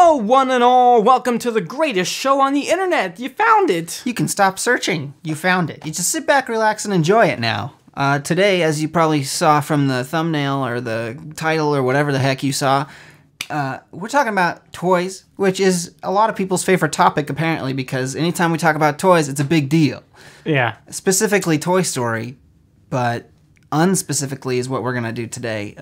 Hello, one and all. Welcome to the greatest show on the internet. You found it. You can stop searching. You found it. You just sit back, relax, and enjoy it now. Today, as you probably saw from the thumbnail or the title or whatever the heck you saw, we're talking about toys, which is a lot of people's favorite topic, apparently, because anytime we talk about toys, it's a big deal. Yeah. Specifically Toy Story, but unspecifically is what we're going to do today.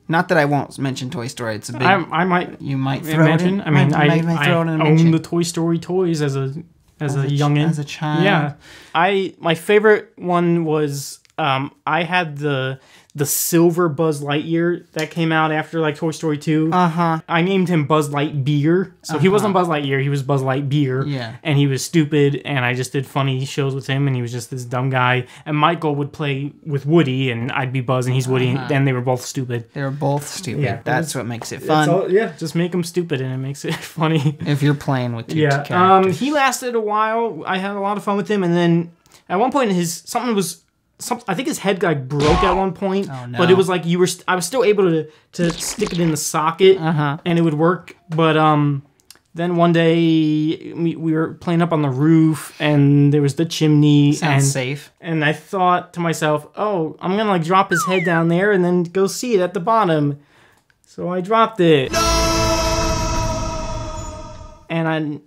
Not that I won't mention Toy Story. It's a big... I might... You might throw mention. it in. I mean, I own the Toy Story toys as a youngin'. As a child. Yeah. My favorite one was... I had the silver Buzz Lightyear that came out after like Toy Story 2. Uh-huh. I named him Buzz Lightbeer. So he wasn't Buzz Lightyear, he was Buzz Lightbeer. Yeah. And he was stupid, and I just did funny shows with him, and he was just this dumb guy. And Michael would play with Woody, and I'd be Buzz, and he's Woody, and then they were both stupid. They were both stupid. Yeah. That's what makes it fun. Just make them stupid, and it makes it funny. If you're playing with two characters. He lasted a while. I had a lot of fun with him, and then at one point I think his head guy broke at one point, but it was like I was still able to stick it in the socket, and it would work. But then one day we were playing up on the roof, and there was the chimney. Sounds safe. And I thought to myself, oh, I'm gonna like drop his head down there and then go see it at the bottom. So I dropped it. No! And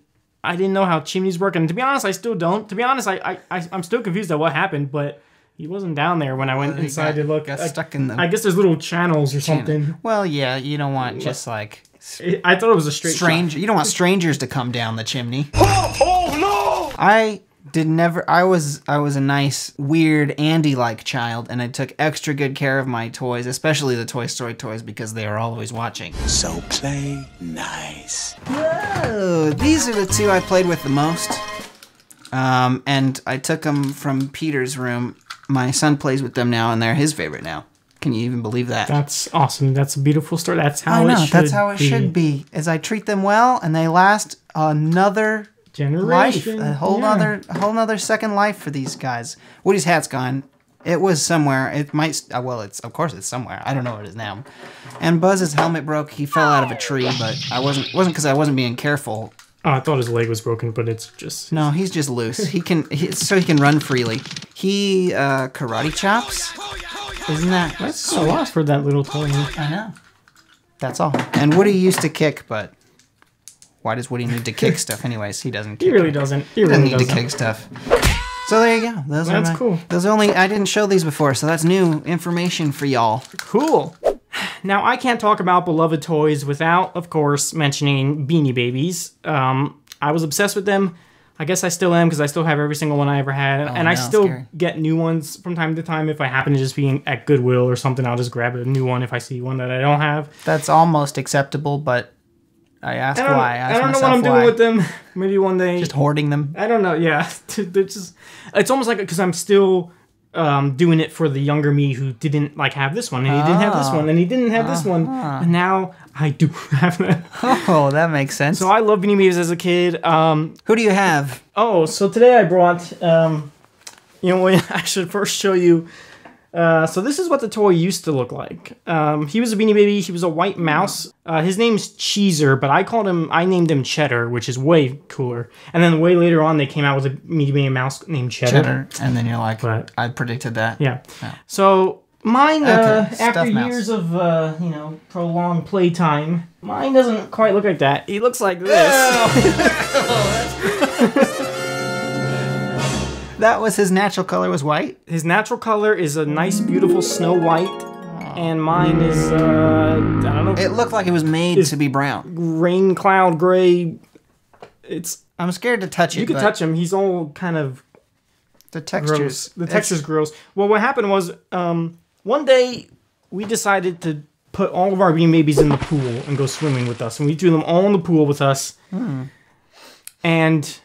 I didn't know how chimneys work, and to be honest, I still don't. To be honest, I'm still confused at what happened, but he wasn't down there when I went inside to look. Got stuck in the... I guess there's little channels or something. Well, yeah, you don't want just like... I thought it was a straight shot. You don't want strangers to come down the chimney. Oh no! I was a nice, weird, Andy-like child, and I took extra good care of my toys, especially the Toy Story toys, because they are always watching. So play nice. Whoa, these are the two I played with the most. And I took them from Peter's room. My son plays with them now, and they're his favorite now. Can you even believe that? That's awesome. That's a beautiful story. That's how it should be. That's how it should be. As I treat them well, and they last another generation, life, a whole nother second life for these guys. Woody's hat's gone. It was somewhere. It might. Well, of course it's somewhere. I don't know where it is now. And Buzz's helmet broke. He fell out of a tree, but I wasn't because I wasn't being careful. Oh, I thought his leg was broken, but it's just... No, he's just loose. So he can run freely. He karate chops. Isn't that... That's a lot for that little toy. I know. That's all. And Woody used to kick, but why does Woody need to kick stuff anyways? He doesn't kick. He really doesn't. He doesn't need to kick stuff. So there you go. That's cool. I didn't show these before, so that's new information for y'all. Cool. Now, I can't talk about beloved toys without, of course, mentioning Beanie Babies. I was obsessed with them. I guess I still am, because I still have every single one I ever had. I still get new ones from time to time. If I happen to just be at Goodwill or something, I'll just grab a new one if I see one that I don't have. That's almost acceptable, but I ask why. I don't know what I'm doing with them. Maybe one day... Just hoarding them? I don't know, yeah. They're just... It's almost like, because I'm still... doing it for the younger me who didn't like have this one, and he didn't have this one, and he didn't have this one, and now I do have that. Oh, that makes sense. So I love Beanie Babies as a kid. Who do you have? Oh, so today I brought, I should first show you. So this is what the toy used to look like. He was a Beanie Baby. He was a white mouse. His name's Cheezer, but I named him Cheddar, which is way cooler. And then way later on, they came out with a Beanie Baby mouse named Cheddar. And then you're like, I predicted that. Yeah. So mine, after years of, prolonged playtime, mine doesn't quite look like that. He looks like this. That was his natural color was white? His natural color is a nice, beautiful snow white. And mine is, I don't know. It looked like it was made to be brown. Rain cloud gray. I'm scared to touch it. You can touch him. He's all kind of... The texture's... Gross. The texture's gross. Well, what happened was, one day, we decided to put all of our Beanie Babies in the pool and go swimming with us. And we threw them all in the pool with us. And...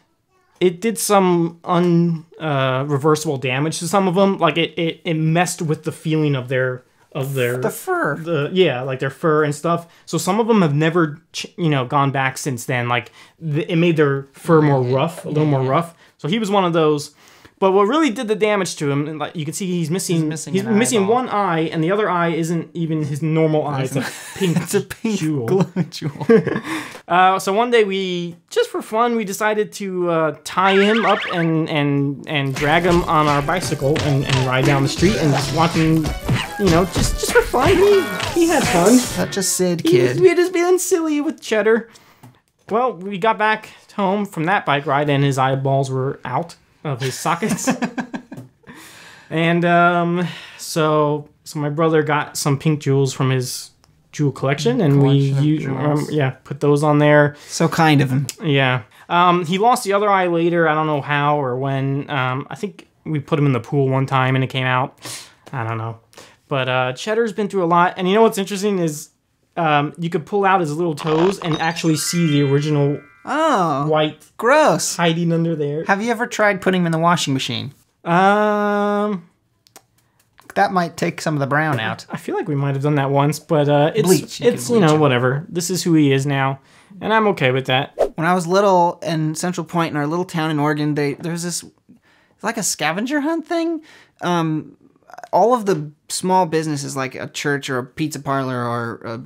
it did some unreversible damage to some of them. Like it messed with the feeling of their the fur. Like their fur and stuff. So some of them have never gone back since then. Like it made their fur more rough, a little more rough. So he was one of those. But what really did the damage to him, and like you can see, he's missing eyeball. one eye, and the other eye isn't even his normal eye. It's a pink, It's a pink jewel. glue jewel. So one day we, just for fun, we decided to tie him up and drag him on our bicycle and ride down the street and just watch him, just for fun. He had fun. Such a Sid kid. We were just being silly with Cheddar. Well, we got back home from that bike ride and his eyeballs were out of his sockets. And so my brother got some pink jewels from his jewel collection, and put those on there. So kind of him. Yeah. He lost the other eye later. I don't know how or when. I think we put him in the pool one time and it came out. I don't know. But Cheddar's been through a lot. And you know what's interesting is you could pull out his little toes and actually see the original white Gross. hiding under there. Have you ever tried putting him in the washing machine? That might take some of the brown out. I feel like we might have done that once, but Bleach. You it's can bleach him. whatever. This is who he is now, and I'm okay with that. When I was little in Central Point in our little town in Oregon, there's this like a scavenger hunt thing. All of the small businesses like a church or a pizza parlor or a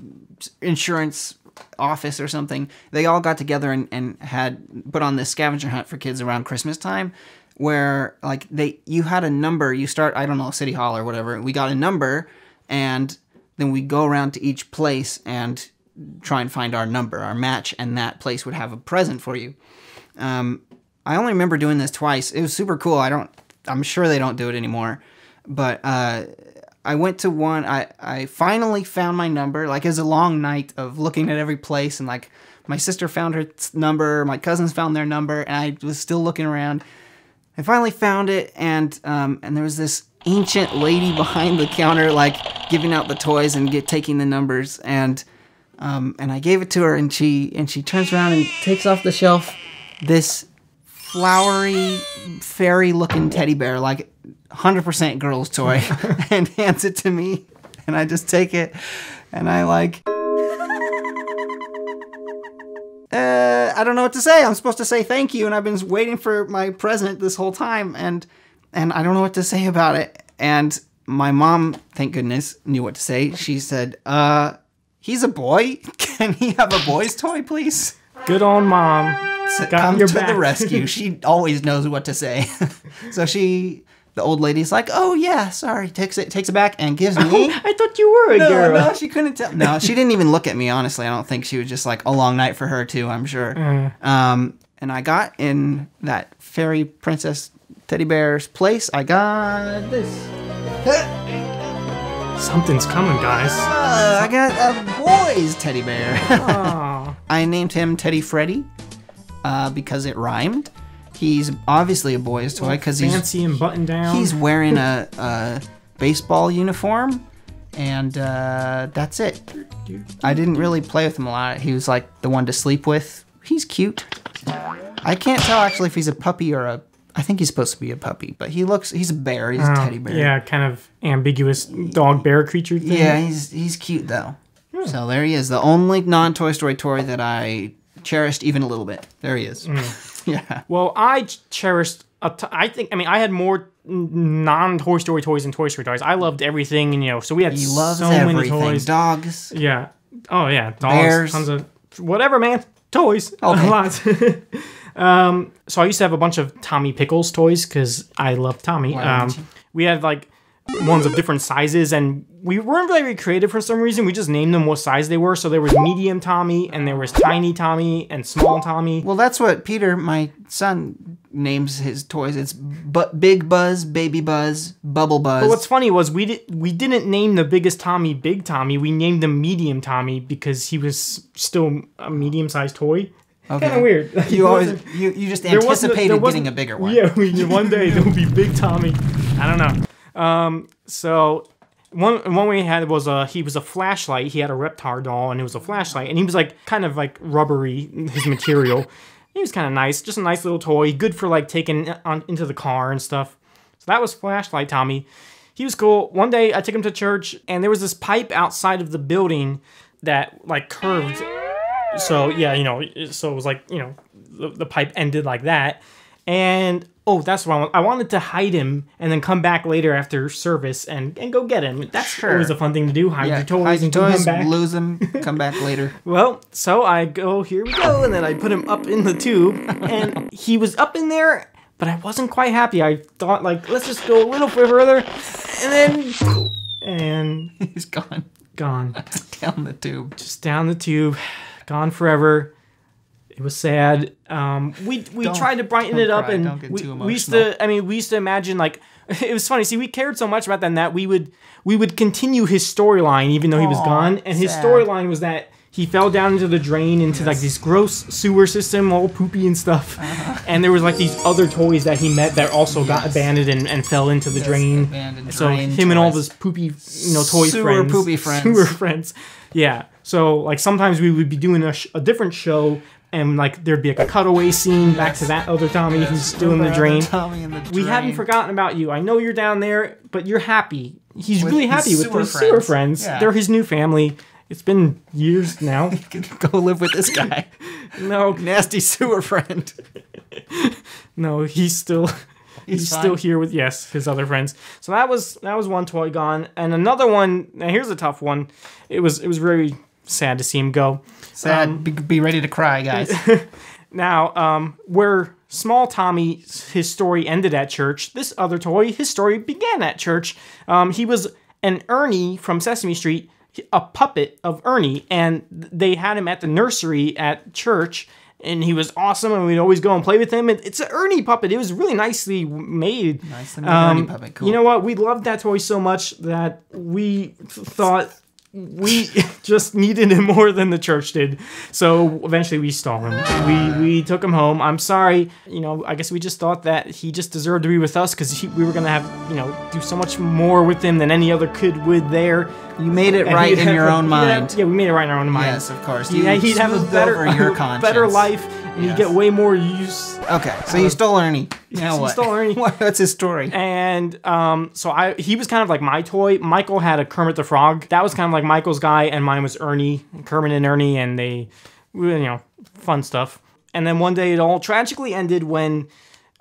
insurance office or something, they all got together and had put on this scavenger hunt for kids around Christmas time, where like you had a number. You start, I don't know, City Hall or whatever. We got a number, and then we go around to each place and try and find our number, our match, and that place would have a present for you. I only remember doing this twice. It was super cool. I'm sure they don't do it anymore, but I went to one. I finally found my number. Like, it was a long night of looking at every place, and like my sister found her number, my cousins found their number, and I was still looking around. I finally found it, and there was this ancient lady behind the counter, like giving out the toys and taking the numbers, and I gave it to her, and she turns around and takes off the shelf this flowery, fairy-looking teddy bear, like 100% girl's toy, and hands it to me, and I just take it, and I like. I don't know what to say. I'm supposed to say thank you, and I've been waiting for my present this whole time, and I don't know what to say about it. And my mom, thank goodness, knew what to say. She said, he's a boy. Can he have a boy's toy, please? Good on Mom. Come to the rescue. She always knows what to say. So the old lady's like, oh yeah, sorry, takes it back and gives me. I thought you were a girl. No, she couldn't tell. No, she didn't even look at me, honestly. I don't think she was just like a long night for her too, I'm sure. And I got in that fairy princess teddy bear's place, I got this. Something's coming, guys. I got a boy's teddy bear. Aww. I named him Teddy Freddy because it rhymed. He's obviously a boy's toy because he's fancy and buttoned down. He's wearing a baseball uniform, and that's it. I didn't really play with him a lot. He was like the one to sleep with. He's cute. I can't tell actually if he's a puppy or I think he's supposed to be a puppy, but he's a bear. He's a teddy bear. Yeah, kind of ambiguous dog bear creature thing. Yeah, he's cute though. So there he is, the only non-Toy Story toy that I cherished even a little bit. There he is. Yeah. Well, I cherished. I had more non-Toy Story toys than Toy Story toys. I loved everything, and so we had so many toys. Dogs. Yeah. Oh yeah. Dogs. Bears. Tons of whatever, man. Toys. Okay. Lots. So I used to have a bunch of Tommy Pickles toys because I love Tommy. We had like ones of different sizes, and we weren't very creative for some reason. We just named them what size they were. So there was medium Tommy, and there was tiny Tommy, and small Tommy. Well, that's what Peter, my son, names his toys. It's Big Buzz, Baby Buzz, Bubble Buzz. But what's funny was we didn't name the biggest Tommy Big Tommy. We named him Medium Tommy because he was still a medium-sized toy. Okay. Kind of weird. Like, you just anticipated getting a bigger one. Yeah, one day there will be Big Tommy. I don't know. So one we had was he was a flashlight. He had a Reptar doll, and it was a flashlight, and he was like kind of like rubbery, his material. He was kind of nice, just a nice little toy, good for like taking into the car and stuff. So that was Flashlight Tommy. He was cool. One day I took him to church, and there was this pipe outside of the building that like curved. So yeah, so it was like the pipe ended like that. And oh, that's what I wanted to hide him and then come back later after service and go get him. That's always a fun thing to do. Hide your toys hide your and toys, come back. lose them, come back later. Well, so I go, here we go, and then I put him up in the tube, and he was up in there, but I wasn't quite happy. I thought, like, let's just go a little further, and He's gone. gone. Down the tube. Just down the tube, gone forever. It was sad. We tried to brighten it up, cry. and Don't get too we used to imagine, like, it was funny. See, we cared so much about that we would continue his storyline even though he was gone, and his storyline was that he fell down into the drain into like this gross sewer system, all poopy and stuff. And there was like these other toys that he met that also got abandoned and fell into the drain. So him and all his poopy, toy Sewer friends, poopy friends. sewer friends. Yeah. So like sometimes we would be doing a different show. And like there'd be like a cutaway scene back to that other Tommy who's still in the drain. We haven't forgotten about you. I know you're down there, but you're happy. He's really happy with his sewer friends. Yeah. They're his new family. It's been years now. Go live with this guy. No, nasty sewer friend. No, he's still here with his other friends. So that was one toy gone, and another one. Now here's a tough one. It was very sad to see him go. Sad. Be ready to cry, guys. Now, where small Tommy, his story ended at church, this other toy, his story began at church. He was an Ernie from Sesame Street, a puppet of Ernie, and they had him at the nursery at church, and he was awesome, and we'd always go and play with him. And it's an Ernie puppet. It was really nicely made. Nicely made Ernie puppet. Cool. You know what? We loved that toy so much that we thought we just needed him more than the church did. So eventually we stole him. We took him home. I'm sorry. I guess we just thought that he just deserved to be with us because we were going to have, do so much more with him than any other kid would there. You made it right in your own mind. Yeah, we made it right in our own mind. Yes, of course. He'd have a better life, and he'd get way more use. Okay, so you stole Ernie. Now what? Stole Ernie. What's his story? And he was kind of like my toy. Michael had a Kermit the Frog. That was kind of like Michael's guy, and mine was Ernie, Kermit and Ernie, and they, fun stuff. And then one day it all tragically ended when.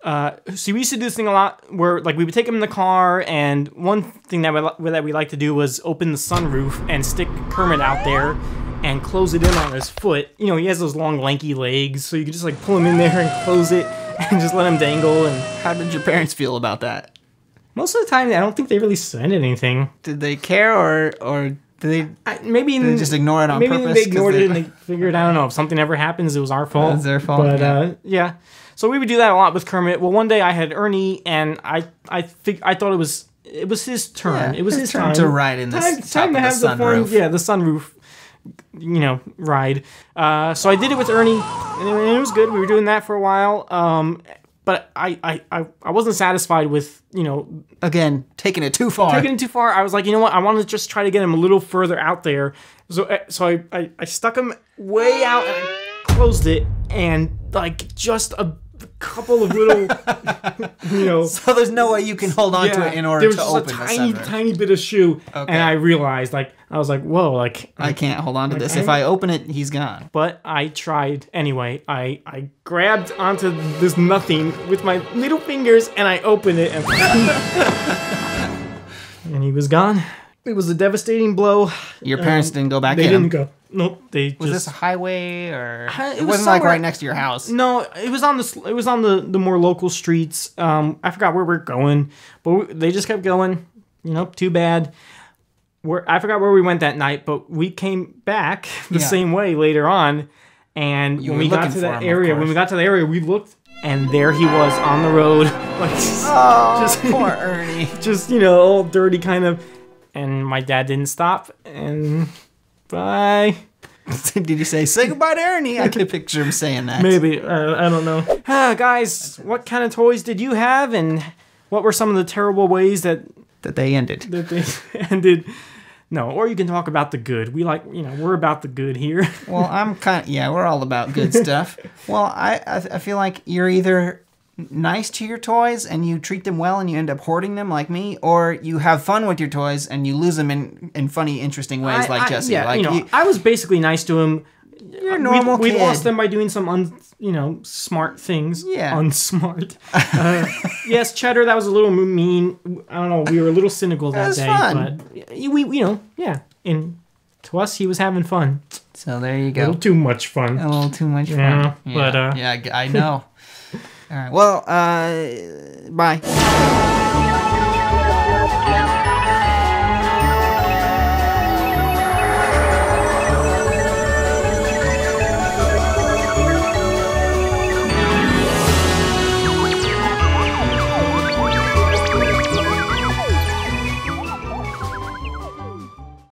We used to do this thing a lot where like we would take him in the car, and one thing that we like to do was open the sunroof and stick Kermit out there and close it in on his foot. He has those long lanky legs, so you could just like pull him in there and close it and just let him dangle. And how did your parents feel about that? Most of the time, I don't think they really said anything. Did they care, or did they maybe did they just ignore it on purpose? Maybe they ignored it and they figured, I don't know, if something ever happens, it was our fault. It was their fault. But yeah. So we would do that a lot with Kermit. Well, one day I had Ernie, and I thought it was his turn. Yeah, it was his turn to ride in this time to have the sunroof. Yeah, the sunroof. Ride. So I did it with Ernie, and it was good. We were doing that for a while. But I wasn't satisfied with again taking it too far. I was like, you know what? I want to just try to get him a little further out there. So I stuck him way out and I closed it, and like just a couple of little, So there's no way you can hold on to it in order to open the sunroof. There was just a tiny bit of shoe, and I realized, I was like, whoa, I can't hold on to this. If I open it, he's gone. But I tried anyway. I grabbed onto this nothing with my little fingers, and I opened it, and he was gone. It was a devastating blow. Your parents didn't go back. They didn't go. Nope. Was this a highway, or it wasn't like right next to your house? No, it was on the more local streets. I forgot where we're going, but they just kept going. Too bad. I forgot where we went that night, but we came back the same way later on. And when we got to that area, we looked, and there he was on the road, just poor Ernie, just all dirty kind of. And my dad didn't stop, and bye. Did he say goodbye to Ernie? I can picture him saying that. Maybe. I don't know. Guys, what kind of toys did you have, and what were some of the terrible ways that they ended? That they ended. No, or you can talk about the good. We we're about the good here. Well, I'm we're all about good stuff. Well, I feel like you're either nice to your toys and you treat them well and you end up hoarding them like me, or you have fun with your toys and you lose them in funny, interesting ways like Jesse. I was basically nice to him. You're a normal we kid. lost them by doing some smart things. Yeah. Unsmart. Yes, Cheddar, that was a little mean. I don't know. We were a little cynical that was day, fun. but yeah. And to us, he was having fun. So there you A go. little too much fun. A little too much Yeah, fun. but yeah, I know. All right. Well, bye.